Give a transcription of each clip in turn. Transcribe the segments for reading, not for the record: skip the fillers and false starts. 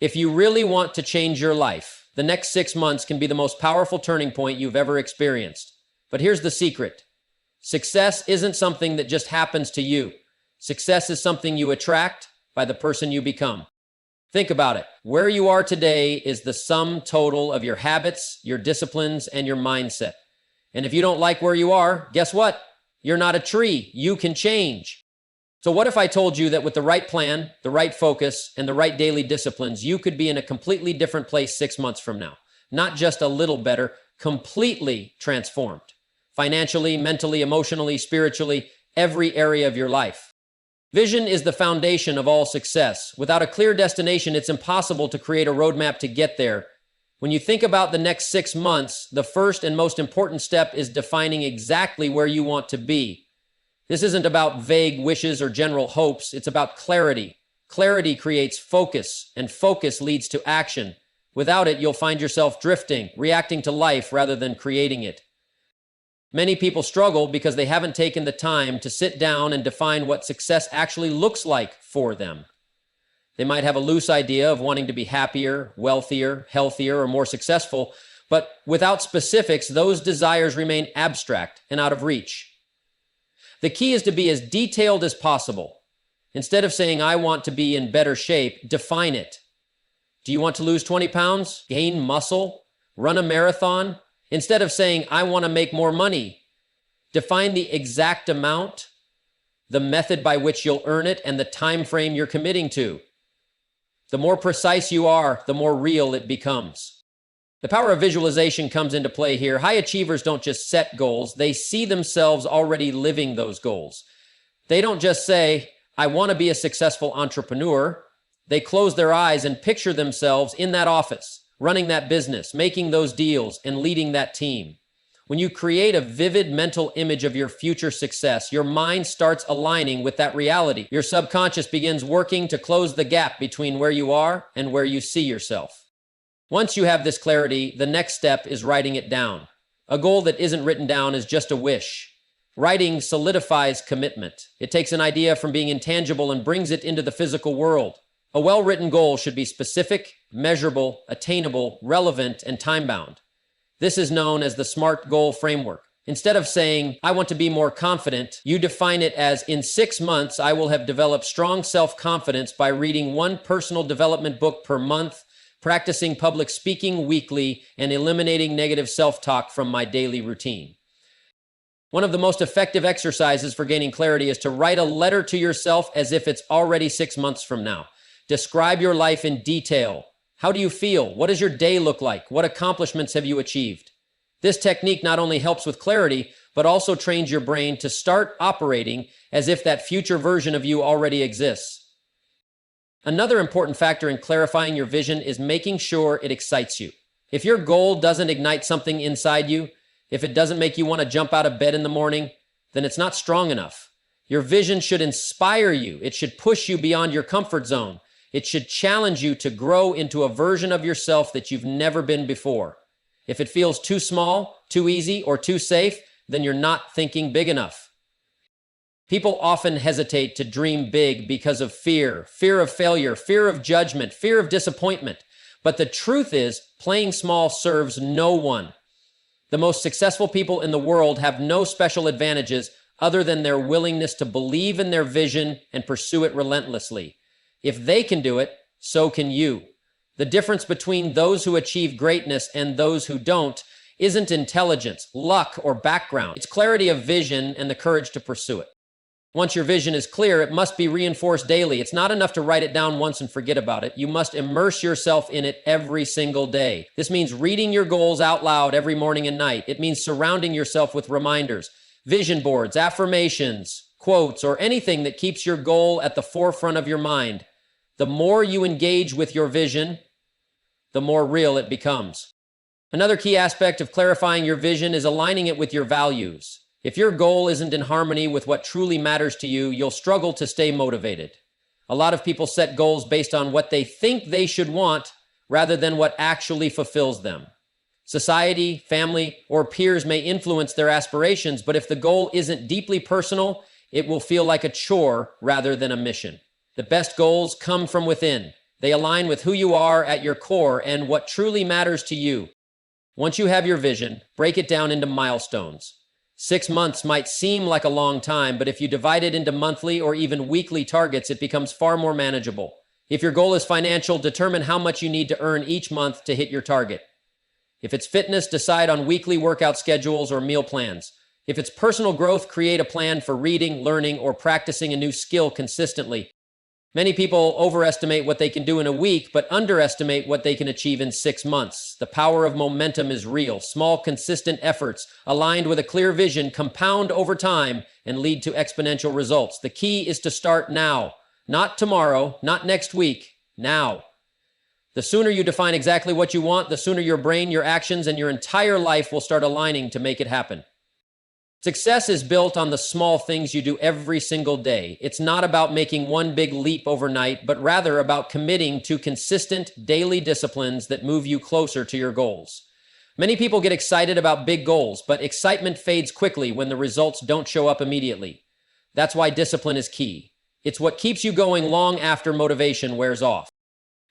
If you really want to change your life, the next 6 months can be the most powerful turning point you've ever experienced. But here's the secret. Success isn't something that just happens to you. Success is something you attract by the person you become. Think about it. Where you are today is the sum total of your habits, your disciplines, and your mindset. And if you don't like where you are, guess what? You're not a tree. You can change. So what if I told you that with the right plan, the right focus, and the right daily disciplines, you could be in a completely different place 6 months from now? Not just a little better, completely transformed. Financially, mentally, emotionally, spiritually, every area of your life. Vision is the foundation of all success. Without a clear destination, it's impossible to create a roadmap to get there. When you think about the next 6 months, the first and most important step is defining exactly where you want to be. This isn't about vague wishes or general hopes. It's about clarity. Clarity creates focus, and focus leads to action. Without it, you'll find yourself drifting, reacting to life rather than creating it. Many people struggle because they haven't taken the time to sit down and define what success actually looks like for them. They might have a loose idea of wanting to be happier, wealthier, healthier, or more successful, but without specifics, those desires remain abstract and out of reach. The key is to be as detailed as possible. Instead of saying, I want to be in better shape, define it. Do you want to lose 20 pounds, gain muscle, run a marathon? Instead of saying, I want to make more money, define the exact amount, the method by which you'll earn it, and the time frame you're committing to. The more precise you are, the more real it becomes. The power of visualization comes into play here. High achievers don't just set goals, they see themselves already living those goals. They don't just say, I want to be a successful entrepreneur. They close their eyes and picture themselves in that office, running that business, making those deals, and leading that team. When you create a vivid mental image of your future success, your mind starts aligning with that reality. Your subconscious begins working to close the gap between where you are and where you see yourself. Once you have this clarity, the next step is writing it down. A goal that isn't written down is just a wish. Writing solidifies commitment. It takes an idea from being intangible and brings it into the physical world. A well-written goal should be specific, measurable, attainable, relevant, and time-bound. This is known as the SMART goal framework. Instead of saying, I want to be more confident, you define it as, in 6 months, I will have developed strong self-confidence by reading 1 personal development book per month, practicing public speaking weekly, and eliminating negative self-talk from my daily routine. One of the most effective exercises for gaining clarity is to write a letter to yourself as if it's already 6 months from now. Describe your life in detail. How do you feel? What does your day look like? What accomplishments have you achieved? This technique not only helps with clarity, but also trains your brain to start operating as if that future version of you already exists. Another important factor in clarifying your vision is making sure it excites you. If your goal doesn't ignite something inside you, if it doesn't make you want to jump out of bed in the morning, then it's not strong enough. Your vision should inspire you. It should push you beyond your comfort zone. It should challenge you to grow into a version of yourself that you've never been before. If it feels too small, too easy, or too safe, then you're not thinking big enough. People often hesitate to dream big because of fear of failure, fear of judgment, fear of disappointment. But the truth is, playing small serves no one. The most successful people in the world have no special advantages other than their willingness to believe in their vision and pursue it relentlessly. If they can do it, so can you. The difference between those who achieve greatness and those who don't isn't intelligence, luck, or background. It's clarity of vision and the courage to pursue it. Once your vision is clear, it must be reinforced daily. It's not enough to write it down once and forget about it. You must immerse yourself in it every single day. This means reading your goals out loud every morning and night. It means surrounding yourself with reminders, vision boards, affirmations, quotes, or anything that keeps your goal at the forefront of your mind. The more you engage with your vision, the more real it becomes. Another key aspect of clarifying your vision is aligning it with your values. If your goal isn't in harmony with what truly matters to you, you'll struggle to stay motivated. A lot of people set goals based on what they think they should want rather than what actually fulfills them. Society, family, or peers may influence their aspirations, but if the goal isn't deeply personal, it will feel like a chore rather than a mission. The best goals come from within. They align with who you are at your core and what truly matters to you. Once you have your vision, break it down into milestones. 6 months might seem like a long time, but if you divide it into monthly or even weekly targets, it becomes far more manageable. If your goal is financial, determine how much you need to earn each month to hit your target. If it's fitness, decide on weekly workout schedules or meal plans. If it's personal growth, create a plan for reading, learning, or practicing a new skill consistently. Many people overestimate what they can do in a week, but underestimate what they can achieve in 6 months. The power of momentum is real. Small, consistent efforts, aligned with a clear vision, compound over time and lead to exponential results. The key is to start now. Not tomorrow, not next week, now. The sooner you define exactly what you want, the sooner your brain, your actions, and your entire life will start aligning to make it happen. Success is built on the small things you do every single day. It's not about making one big leap overnight, but rather about committing to consistent daily disciplines that move you closer to your goals. Many people get excited about big goals, but excitement fades quickly when the results don't show up immediately. That's why discipline is key. It's what keeps you going long after motivation wears off.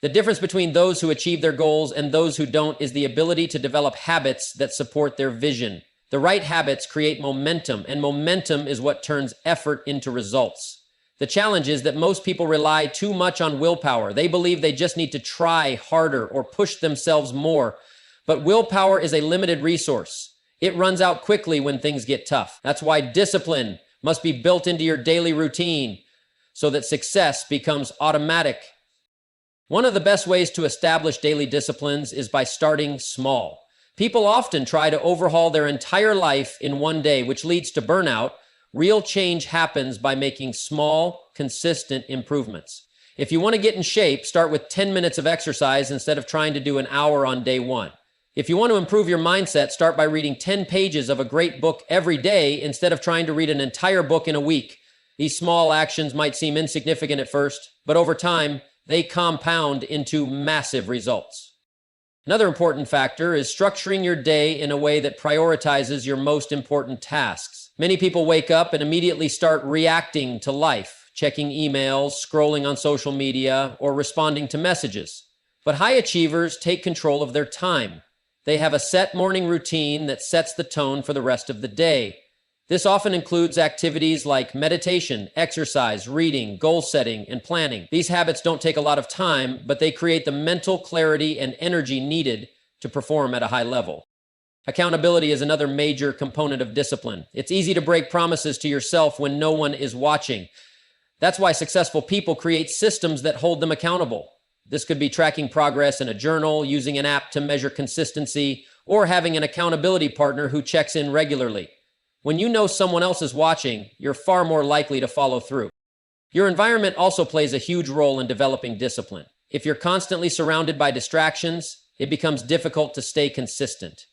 The difference between those who achieve their goals and those who don't is the ability to develop habits that support their vision. The right habits create momentum, and momentum is what turns effort into results. The challenge is that most people rely too much on willpower. They believe they just need to try harder or push themselves more. But willpower is a limited resource. It runs out quickly when things get tough. That's why discipline must be built into your daily routine so that success becomes automatic. One of the best ways to establish daily disciplines is by starting small. People often try to overhaul their entire life in one day, which leads to burnout. Real change happens by making small, consistent improvements. If you want to get in shape, start with 10 minutes of exercise instead of trying to do an hour on day one. If you want to improve your mindset, start by reading 10 pages of a great book every day instead of trying to read an entire book in a week. These small actions might seem insignificant at first, but over time, they compound into massive results. Another important factor is structuring your day in a way that prioritizes your most important tasks. Many people wake up and immediately start reacting to life, checking emails, scrolling on social media, or responding to messages. But high achievers take control of their time. They have a set morning routine that sets the tone for the rest of the day. This often includes activities like meditation, exercise, reading, goal setting, and planning. These habits don't take a lot of time, but they create the mental clarity and energy needed to perform at a high level. Accountability is another major component of discipline. It's easy to break promises to yourself when no one is watching. That's why successful people create systems that hold them accountable. This could be tracking progress in a journal, using an app to measure consistency, or having an accountability partner who checks in regularly. When you know someone else is watching, you're far more likely to follow through. Your environment also plays a huge role in developing discipline. If you're constantly surrounded by distractions, it becomes difficult to stay consistent.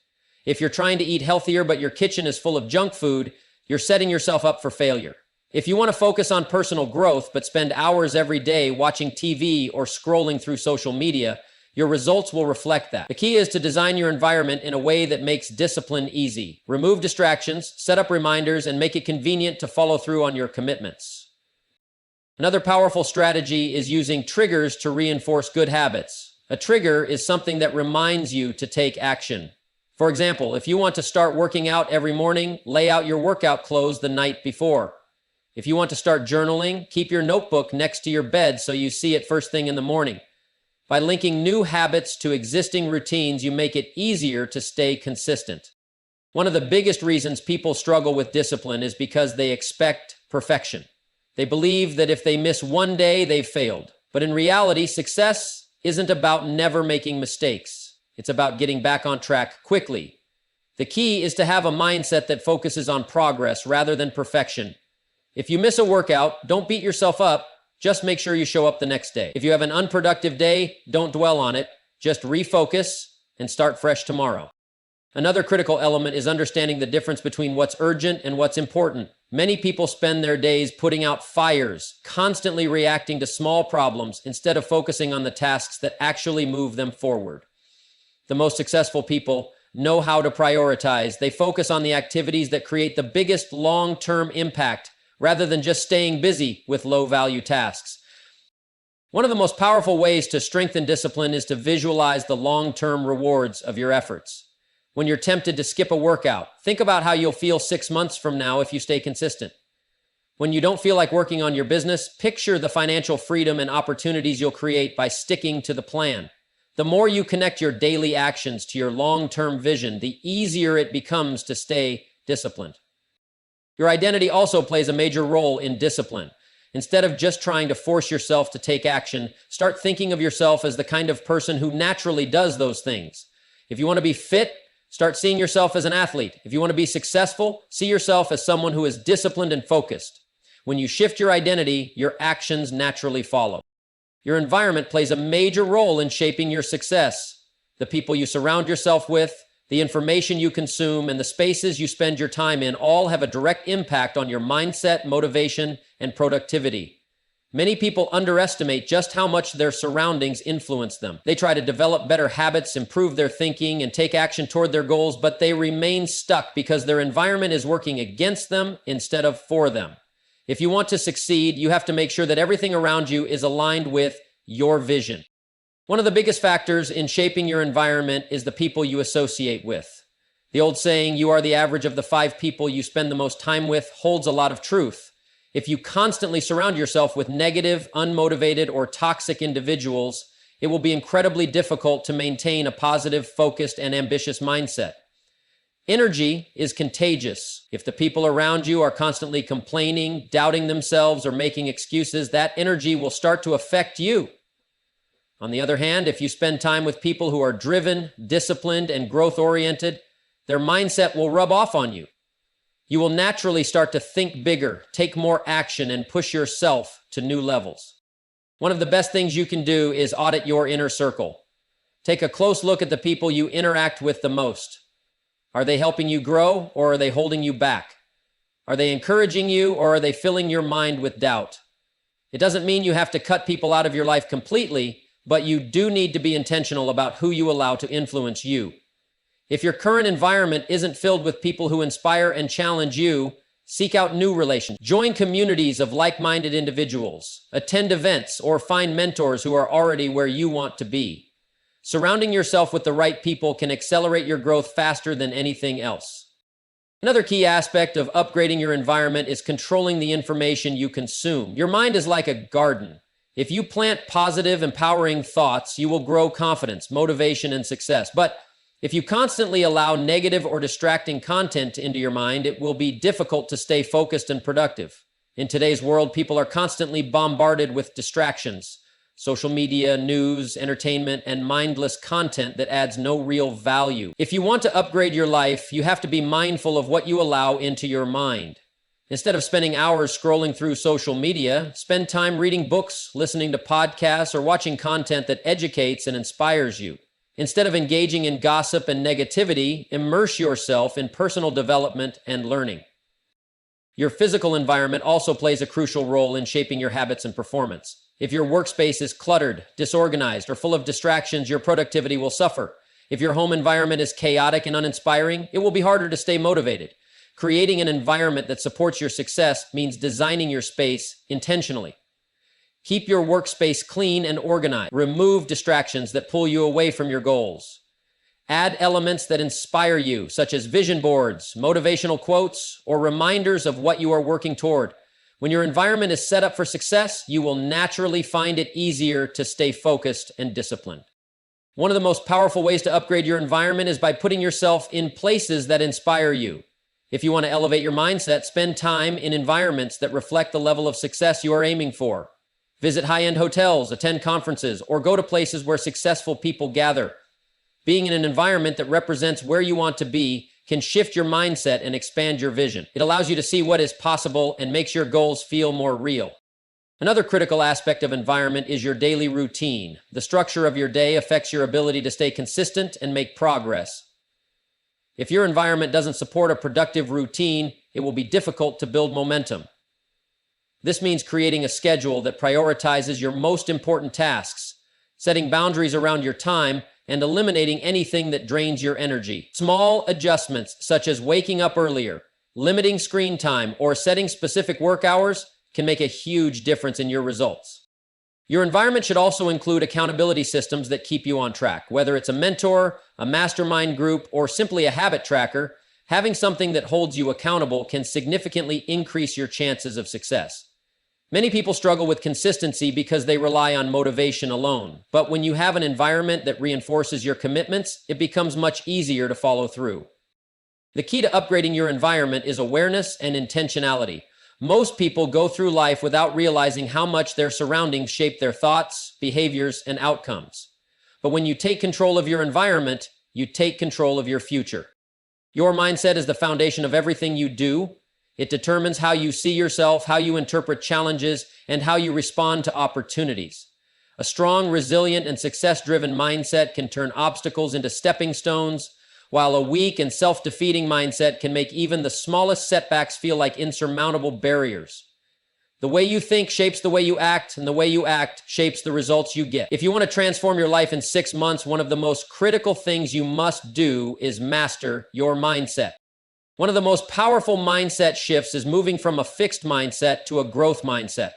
If you're trying to eat healthier but your kitchen is full of junk food, you're setting yourself up for failure. If you want to focus on personal growth but spend hours every day watching TV or scrolling through social media, your results will reflect that. The key is to design your environment in a way that makes discipline easy. Remove distractions, set up reminders, and make it convenient to follow through on your commitments. Another powerful strategy is using triggers to reinforce good habits. A trigger is something that reminds you to take action. For example, if you want to start working out every morning, lay out your workout clothes the night before. If you want to start journaling, keep your notebook next to your bed so you see it first thing in the morning. By linking new habits to existing routines, you make it easier to stay consistent. One of the biggest reasons people struggle with discipline is because they expect perfection. They believe that if they miss one day, they've failed. But in reality, success isn't about never making mistakes. It's about getting back on track quickly. The key is to have a mindset that focuses on progress rather than perfection. If you miss a workout, don't beat yourself up. Just make sure you show up the next day. If you have an unproductive day, don't dwell on it. Just refocus and start fresh tomorrow. Another critical element is understanding the difference between what's urgent and what's important. Many people spend their days putting out fires, constantly reacting to small problems instead of focusing on the tasks that actually move them forward. The most successful people know how to prioritize. They focus on the activities that create the biggest long-term impact rather than just staying busy with low-value tasks. One of the most powerful ways to strengthen discipline is to visualize the long-term rewards of your efforts. When you're tempted to skip a workout, think about how you'll feel 6 months from now if you stay consistent. When you don't feel like working on your business, picture the financial freedom and opportunities you'll create by sticking to the plan. The more you connect your daily actions to your long-term vision, the easier it becomes to stay disciplined. Your identity also plays a major role in discipline. Instead of just trying to force yourself to take action, start thinking of yourself as the kind of person who naturally does those things. If you want to be fit, start seeing yourself as an athlete. If you want to be successful, see yourself as someone who is disciplined and focused. When you shift your identity, your actions naturally follow. Your environment plays a major role in shaping your success. The people you surround yourself with, the information you consume, and the spaces you spend your time in all have a direct impact on your mindset, motivation, and productivity. Many people underestimate just how much their surroundings influence them. They try to develop better habits, improve their thinking, and take action toward their goals, but they remain stuck because their environment is working against them instead of for them. If you want to succeed, you have to make sure that everything around you is aligned with your vision. One of the biggest factors in shaping your environment is the people you associate with. The old saying, "You are the average of the 5 people you spend the most time with," holds a lot of truth. If you constantly surround yourself with negative, unmotivated, or toxic individuals, it will be incredibly difficult to maintain a positive, focused, and ambitious mindset. Energy is contagious. If the people around you are constantly complaining, doubting themselves, or making excuses, that energy will start to affect you. On the other hand, if you spend time with people who are driven, disciplined, and growth-oriented, their mindset will rub off on you. You will naturally start to think bigger, take more action, and push yourself to new levels. One of the best things you can do is audit your inner circle. Take a close look at the people you interact with the most. Are they helping you grow, or are they holding you back? Are they encouraging you, or are they filling your mind with doubt? It doesn't mean you have to cut people out of your life completely, but you do need to be intentional about who you allow to influence you. If your current environment isn't filled with people who inspire and challenge you, seek out new relations. Join communities of like-minded individuals. Attend events or find mentors who are already where you want to be. Surrounding yourself with the right people can accelerate your growth faster than anything else. Another key aspect of upgrading your environment is controlling the information you consume. Your mind is like a garden. If you plant positive, empowering thoughts, you will grow confidence, motivation, and success. But if you constantly allow negative or distracting content into your mind, it will be difficult to stay focused and productive. In today's world, people are constantly bombarded with distractions. Social media, news, entertainment, and mindless content that adds no real value. If you want to upgrade your life, you have to be mindful of what you allow into your mind. Instead of spending hours scrolling through social media, spend time reading books, listening to podcasts, or watching content that educates and inspires you. Instead of engaging in gossip and negativity, immerse yourself in personal development and learning. Your physical environment also plays a crucial role in shaping your habits and performance. If your workspace is cluttered, disorganized, or full of distractions, your productivity will suffer. If your home environment is chaotic and uninspiring, it will be harder to stay motivated. Creating an environment that supports your success means designing your space intentionally. Keep your workspace clean and organized. Remove distractions that pull you away from your goals. Add elements that inspire you, such as vision boards, motivational quotes, or reminders of what you are working toward. When your environment is set up for success, you will naturally find it easier to stay focused and disciplined. One of the most powerful ways to upgrade your environment is by putting yourself in places that inspire you. If you want to elevate your mindset, spend time in environments that reflect the level of success you are aiming for. Visit high-end hotels, attend conferences, or go to places where successful people gather. Being in an environment that represents where you want to be can shift your mindset and expand your vision. It allows you to see what is possible and makes your goals feel more real. Another critical aspect of environment is your daily routine. The structure of your day affects your ability to stay consistent and make progress. If your environment doesn't support a productive routine, it will be difficult to build momentum. This means creating a schedule that prioritizes your most important tasks, setting boundaries around your time, and eliminating anything that drains your energy. Small adjustments, such as waking up earlier, limiting screen time, or setting specific work hours, can make a huge difference in your results. Your environment should also include accountability systems that keep you on track. Whether it's a mentor, a mastermind group, or simply a habit tracker, having something that holds you accountable can significantly increase your chances of success. Many people struggle with consistency because they rely on motivation alone. But when you have an environment that reinforces your commitments, it becomes much easier to follow through. The key to upgrading your environment is awareness and intentionality. Most people go through life without realizing how much their surroundings shape their thoughts, behaviors, and outcomes. But when you take control of your environment, you take control of your future. Your mindset is the foundation of everything you do. It determines how you see yourself, how you interpret challenges, and how you respond to opportunities. A strong, resilient, and success-driven mindset can turn obstacles into stepping stones, while a weak and self-defeating mindset can make even the smallest setbacks feel like insurmountable barriers. The way you think shapes the way you act, and the way you act shapes the results you get. If you want to transform your life in 6 months, one of the most critical things you must do is master your mindset. One of the most powerful mindset shifts is moving from a fixed mindset to a growth mindset.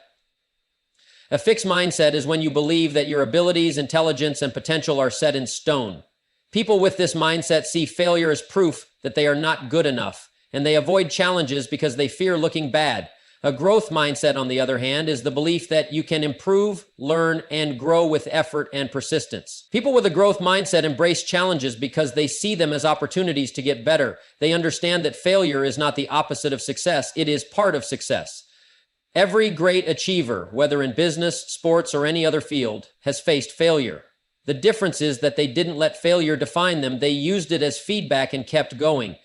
A fixed mindset is when you believe that your abilities, intelligence, and potential are set in stone. People with this mindset see failure as proof that they are not good enough, and they avoid challenges because they fear looking bad. A growth mindset, on the other hand, is the belief that you can improve, learn, and grow with effort and persistence. People with a growth mindset embrace challenges because they see them as opportunities to get better. They understand that failure is not the opposite of success, it is part of success. Every great achiever, whether in business, sports, or any other field, has faced failure. The difference is that they didn't let failure define them. They used it as feedback and kept going.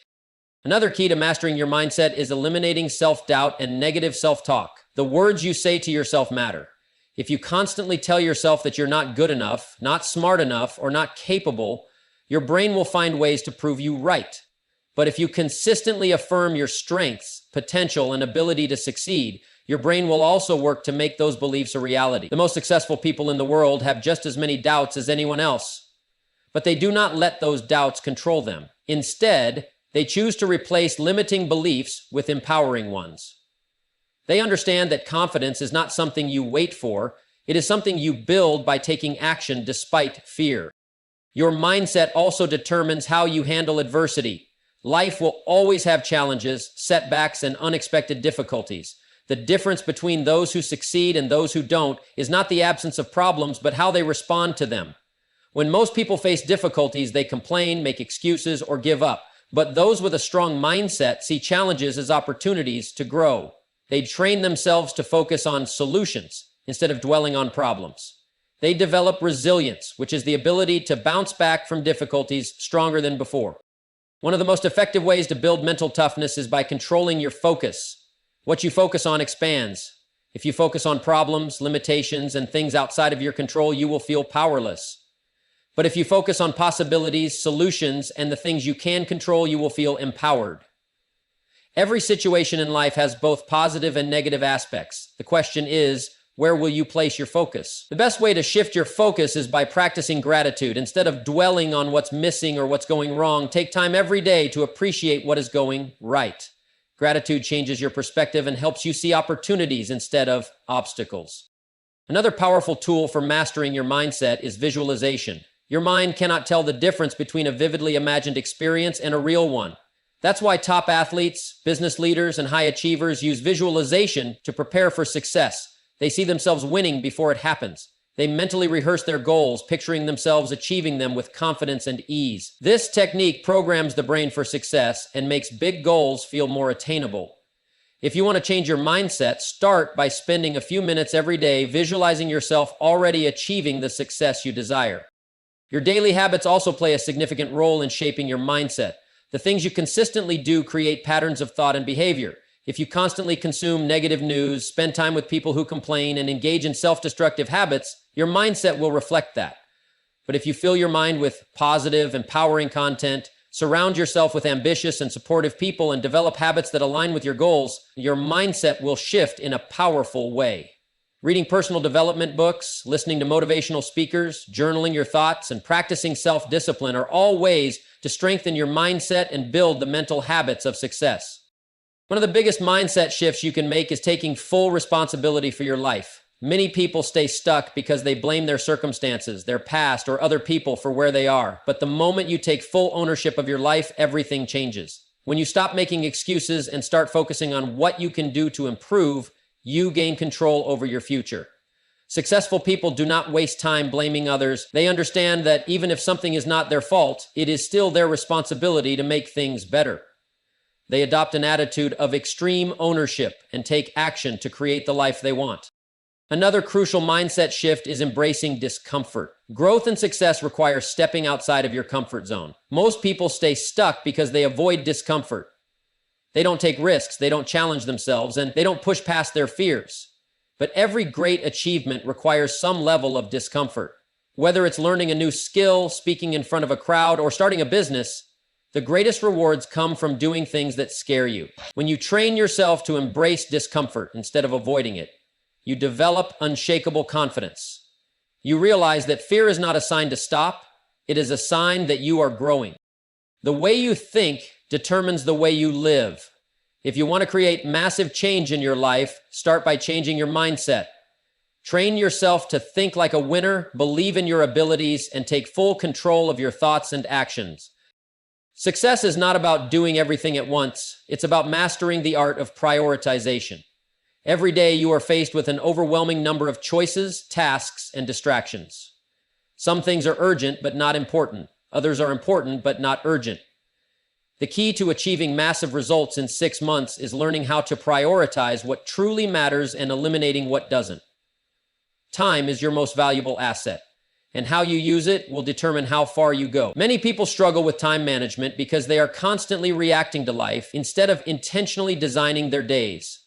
Another key to mastering your mindset is eliminating self-doubt and negative self-talk. The words you say to yourself matter. If you constantly tell yourself that you're not good enough, not smart enough, or not capable, your brain will find ways to prove you right. But if you consistently affirm your strengths, potential, and ability to succeed, your brain will also work to make those beliefs a reality. The most successful people in the world have just as many doubts as anyone else, but they do not let those doubts control them. Instead, they choose to replace limiting beliefs with empowering ones. They understand that confidence is not something you wait for, it is something you build by taking action despite fear. Your mindset also determines how you handle adversity. Life will always have challenges, setbacks, and unexpected difficulties. The difference between those who succeed and those who don't is not the absence of problems, but how they respond to them. When most people face difficulties, they complain, make excuses, or give up. But those with a strong mindset see challenges as opportunities to grow. They train themselves to focus on solutions instead of dwelling on problems. They develop resilience, which is the ability to bounce back from difficulties stronger than before. One of the most effective ways to build mental toughness is by controlling your focus. What you focus on expands. If you focus on problems, limitations, and things outside of your control, you will feel powerless. But if you focus on possibilities, solutions, and the things you can control, you will feel empowered. Every situation in life has both positive and negative aspects. The question is, where will you place your focus? The best way to shift your focus is by practicing gratitude. Instead of dwelling on what's missing or what's going wrong, take time every day to appreciate what is going right. Gratitude changes your perspective and helps you see opportunities instead of obstacles. Another powerful tool for mastering your mindset is visualization. Your mind cannot tell the difference between a vividly imagined experience and a real one. That's why top athletes, business leaders, and high achievers use visualization to prepare for success. They see themselves winning before it happens. They mentally rehearse their goals, picturing themselves achieving them with confidence and ease. This technique programs the brain for success and makes big goals feel more attainable. If you want to change your mindset, start by spending a few minutes every day visualizing yourself already achieving the success you desire. Your daily habits also play a significant role in shaping your mindset. The things you consistently do create patterns of thought and behavior. If you constantly consume negative news, spend time with people who complain, and engage in self-destructive habits, your mindset will reflect that. But if you fill your mind with positive, empowering content, surround yourself with ambitious and supportive people, and develop habits that align with your goals, your mindset will shift in a powerful way. Reading personal development books, listening to motivational speakers, journaling your thoughts, and practicing self-discipline are all ways to strengthen your mindset and build the mental habits of success. One of the biggest mindset shifts you can make is taking full responsibility for your life. Many people stay stuck because they blame their circumstances, their past, or other people for where they are. But the moment you take full ownership of your life, everything changes. When you stop making excuses and start focusing on what you can do to improve, you gain control over your future. Successful people do not waste time blaming others. They understand that even if something is not their fault, it is still their responsibility to make things better. They adopt an attitude of extreme ownership and take action to create the life they want. Another crucial mindset shift is embracing discomfort. Growth and success require stepping outside of your comfort zone. Most people stay stuck because they avoid discomfort. They don't take risks, they don't challenge themselves, and they don't push past their fears. But every great achievement requires some level of discomfort. Whether it's learning a new skill, speaking in front of a crowd, or starting a business, the greatest rewards come from doing things that scare you. When you train yourself to embrace discomfort instead of avoiding it, you develop unshakable confidence. You realize that fear is not a sign to stop, it is a sign that you are growing. The way you think determines the way you live. If you want to create massive change in your life, start by changing your mindset. Train yourself to think like a winner, believe in your abilities, and take full control of your thoughts and actions. Success is not about doing everything at once. It's about mastering the art of prioritization. Every day you are faced with an overwhelming number of choices, tasks, and distractions. Some things are urgent but not important. Others are important but not urgent. The key to achieving massive results in 6 months is learning how to prioritize what truly matters and eliminating what doesn't. Time is your most valuable asset, and how you use it will determine how far you go. Many people struggle with time management because they are constantly reacting to life instead of intentionally designing their days.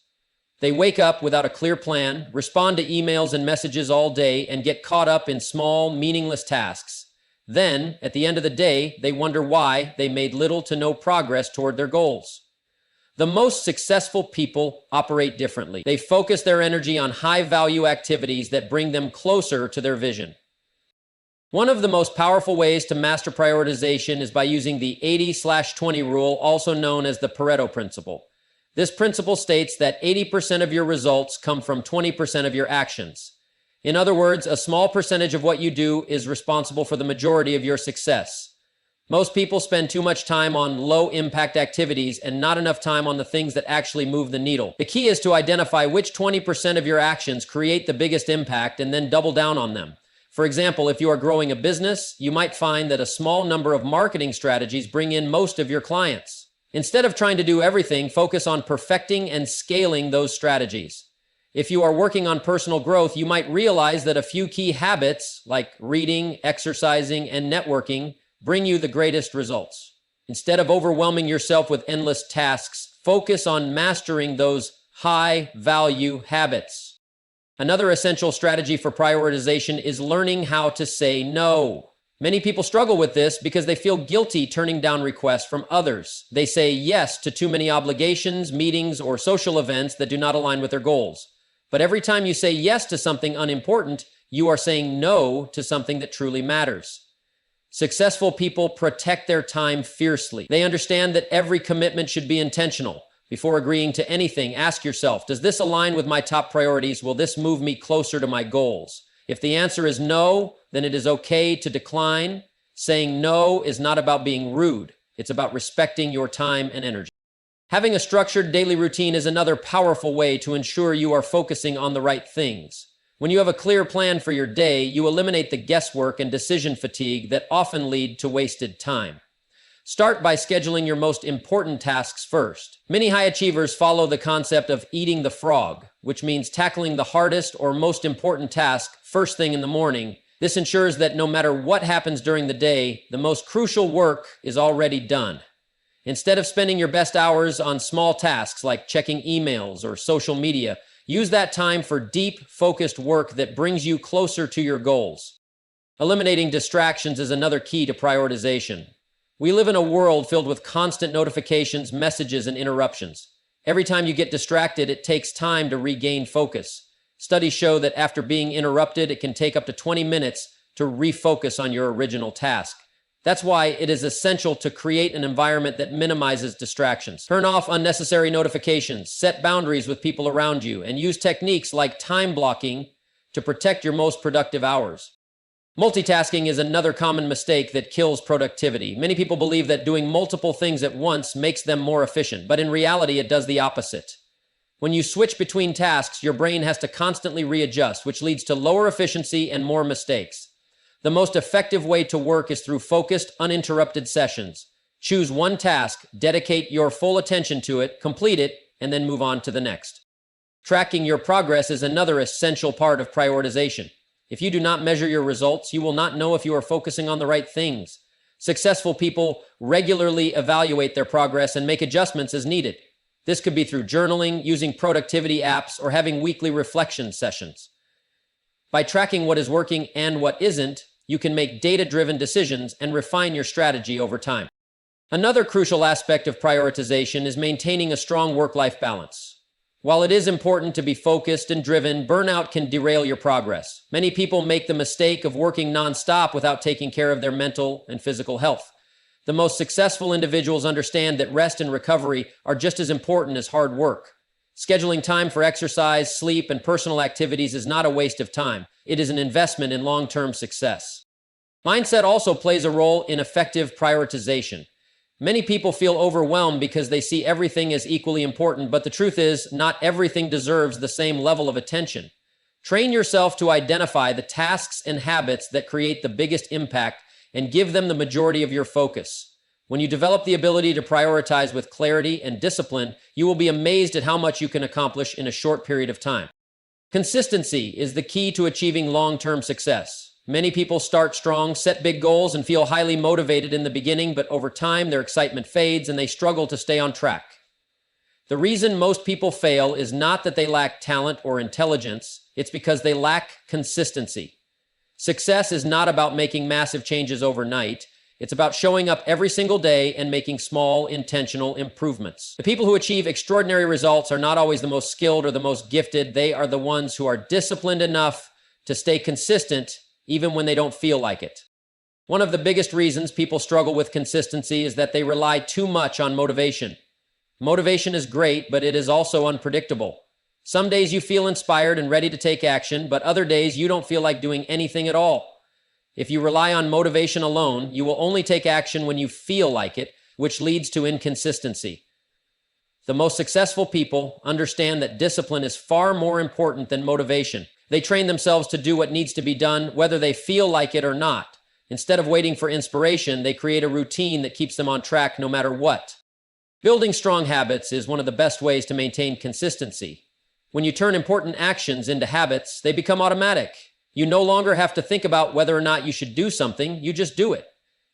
They wake up without a clear plan, respond to emails and messages all day, and get caught up in small, meaningless tasks. Then, at the end of the day, they wonder why they made little to no progress toward their goals. The most successful people operate differently. They focus their energy on high-value activities that bring them closer to their vision. One of the most powerful ways to master prioritization is by using the 80/20 rule, also known as the Pareto principle. This principle states that 80% of your results come from 20% of your actions. In other words, a small percentage of what you do is responsible for the majority of your success. Most people spend too much time on low-impact activities and not enough time on the things that actually move the needle. The key is to identify which 20% of your actions create the biggest impact and then double down on them. For example, if you are growing a business, you might find that a small number of marketing strategies bring in most of your clients. Instead of trying to do everything, focus on perfecting and scaling those strategies. If you are working on personal growth, you might realize that a few key habits, like reading, exercising, and networking, bring you the greatest results. Instead of overwhelming yourself with endless tasks, focus on mastering those high-value habits. Another essential strategy for prioritization is learning how to say no. Many people struggle with this because they feel guilty turning down requests from others. They say yes to too many obligations, meetings, or social events that do not align with their goals. But every time you say yes to something unimportant, you are saying no to something that truly matters. Successful people protect their time fiercely. They understand that every commitment should be intentional. Before agreeing to anything, ask yourself, does this align with my top priorities? Will this move me closer to my goals? If the answer is no, then it is okay to decline. Saying no is not about being rude. It's about respecting your time and energy. Having a structured daily routine is another powerful way to ensure you are focusing on the right things. When you have a clear plan for your day, you eliminate the guesswork and decision fatigue that often lead to wasted time. Start by scheduling your most important tasks first. Many high achievers follow the concept of eating the frog, which means tackling the hardest or most important task first thing in the morning. This ensures that no matter what happens during the day, the most crucial work is already done. Instead of spending your best hours on small tasks like checking emails or social media, use that time for deep, focused work that brings you closer to your goals. Eliminating distractions is another key to prioritization. We live in a world filled with constant notifications, messages, and interruptions. Every time you get distracted, it takes time to regain focus. Studies show that after being interrupted, it can take up to 20 minutes to refocus on your original task. That's why it is essential to create an environment that minimizes distractions. Turn off unnecessary notifications, set boundaries with people around you, and use techniques like time blocking to protect your most productive hours. Multitasking is another common mistake that kills productivity. Many people believe that doing multiple things at once makes them more efficient, but in reality, it does the opposite. When you switch between tasks, your brain has to constantly readjust, which leads to lower efficiency and more mistakes. The most effective way to work is through focused, uninterrupted sessions. Choose one task, dedicate your full attention to it, complete it, and then move on to the next. Tracking your progress is another essential part of prioritization. If you do not measure your results, you will not know if you are focusing on the right things. Successful people regularly evaluate their progress and make adjustments as needed. This could be through journaling, using productivity apps, or having weekly reflection sessions. By tracking what is working and what isn't, you can make data-driven decisions and refine your strategy over time. Another crucial aspect of prioritization is maintaining a strong work-life balance. While it is important to be focused and driven, burnout can derail your progress. Many people make the mistake of working nonstop without taking care of their mental and physical health. The most successful individuals understand that rest and recovery are just as important as hard work. Scheduling time for exercise, sleep, and personal activities is not a waste of time. It is an investment in long-term success. Mindset also plays a role in effective prioritization. Many people feel overwhelmed because they see everything as equally important, but the truth is, not everything deserves the same level of attention. Train yourself to identify the tasks and habits that create the biggest impact and give them the majority of your focus. When you develop the ability to prioritize with clarity and discipline, you will be amazed at how much you can accomplish in a short period of time. Consistency is the key to achieving long-term success. Many people start strong, set big goals, and feel highly motivated in the beginning, but over time, their excitement fades and they struggle to stay on track. The reason most people fail is not that they lack talent or intelligence, it's because they lack consistency. Success is not about making massive changes overnight. It's about showing up every single day and making small, intentional improvements. The people who achieve extraordinary results are not always the most skilled or the most gifted. They are the ones who are disciplined enough to stay consistent even when they don't feel like it. One of the biggest reasons people struggle with consistency is that they rely too much on motivation. Motivation is great, but it is also unpredictable. Some days you feel inspired and ready to take action, but other days you don't feel like doing anything at all. If you rely on motivation alone, you will only take action when you feel like it, which leads to inconsistency. The most successful people understand that discipline is far more important than motivation. They train themselves to do what needs to be done, whether they feel like it or not. Instead of waiting for inspiration, they create a routine that keeps them on track no matter what. Building strong habits is one of the best ways to maintain consistency. When you turn important actions into habits, they become automatic. You no longer have to think about whether or not you should do something, you just do it.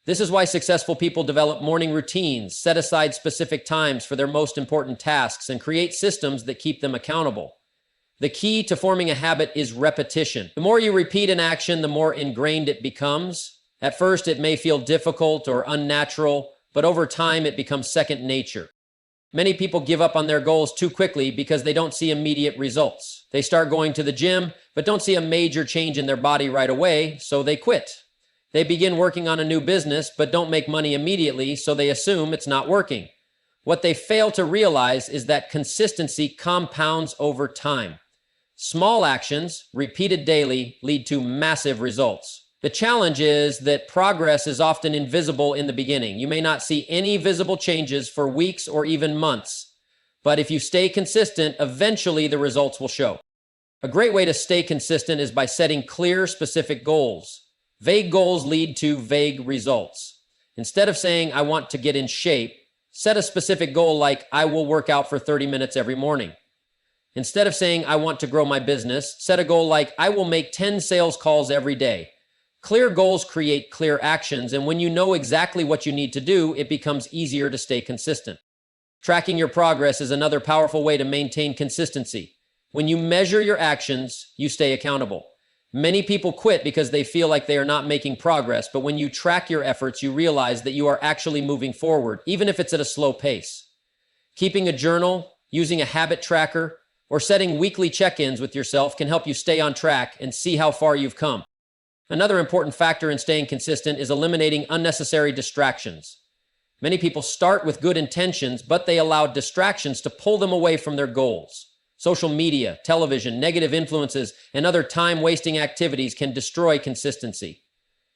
This is why successful people develop morning routines, set aside specific times for their most important tasks, and create systems that keep them accountable. The key to forming a habit is repetition. The more you repeat an action, the more ingrained it becomes. At first, it may feel difficult or unnatural, but over time, it becomes second nature. Many people give up on their goals too quickly because they don't see immediate results. They start going to the gym, but don't see a major change in their body right away, so they quit. They begin working on a new business, but don't make money immediately, so they assume it's not working. What they fail to realize is that consistency compounds over time. Small actions, repeated daily, lead to massive results. The challenge is that progress is often invisible in the beginning. You may not see any visible changes for weeks or even months, but if you stay consistent, eventually the results will show. A great way to stay consistent is by setting clear, specific goals. Vague goals lead to vague results. Instead of saying, I want to get in shape, set a specific goal like, I will work out for 30 minutes every morning. Instead of saying, I want to grow my business, set a goal like, I will make 10 sales calls every day. Clear goals create clear actions, and when you know exactly what you need to do, it becomes easier to stay consistent. Tracking your progress is another powerful way to maintain consistency. When you measure your actions, you stay accountable. Many people quit because they feel like they are not making progress, but when you track your efforts, you realize that you are actually moving forward, even if it's at a slow pace. Keeping a journal, using a habit tracker, or setting weekly check-ins with yourself can help you stay on track and see how far you've come. Another important factor in staying consistent is eliminating unnecessary distractions. Many people start with good intentions, but they allow distractions to pull them away from their goals. Social media, television, negative influences, and other time-wasting activities can destroy consistency.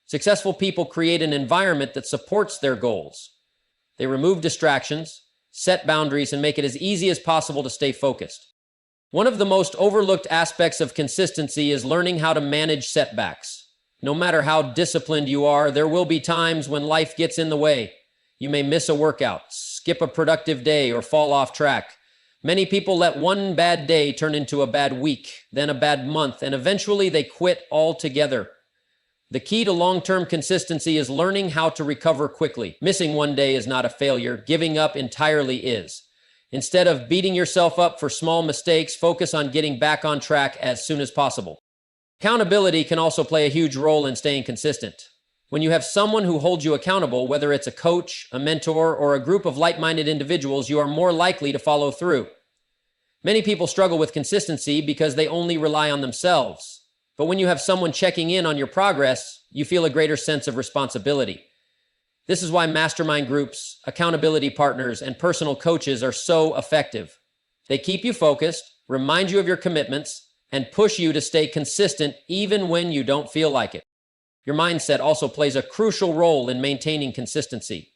Successful people create an environment that supports their goals. They remove distractions, set boundaries, and make it as easy as possible to stay focused. One of the most overlooked aspects of consistency is learning how to manage setbacks. No matter how disciplined you are, there will be times when life gets in the way. You may miss a workout, skip a productive day, or fall off track. Many people let one bad day turn into a bad week, then a bad month, and eventually they quit altogether. The key to long-term consistency is learning how to recover quickly. Missing one day is not a failure. Giving up entirely is. Instead of beating yourself up for small mistakes, focus on getting back on track as soon as possible. Accountability can also play a huge role in staying consistent. When you have someone who holds you accountable, whether it's a coach, a mentor, or a group of like-minded individuals, you are more likely to follow through. Many people struggle with consistency because they only rely on themselves. But when you have someone checking in on your progress, you feel a greater sense of responsibility. This is why mastermind groups, accountability partners, and personal coaches are so effective. They keep you focused, remind you of your commitments, and push you to stay consistent even when you don't feel like it. Your mindset also plays a crucial role in maintaining consistency.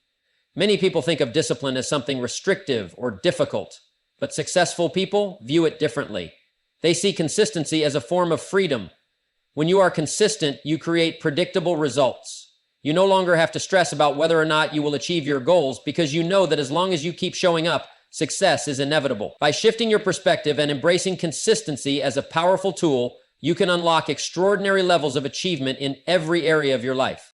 Many people think of discipline as something restrictive or difficult, but successful people view it differently. They see consistency as a form of freedom. When you are consistent, you create predictable results. You no longer have to stress about whether or not you will achieve your goals because you know that as long as you keep showing up, success is inevitable. By shifting your perspective and embracing consistency as a powerful tool, you can unlock extraordinary levels of achievement in every area of your life.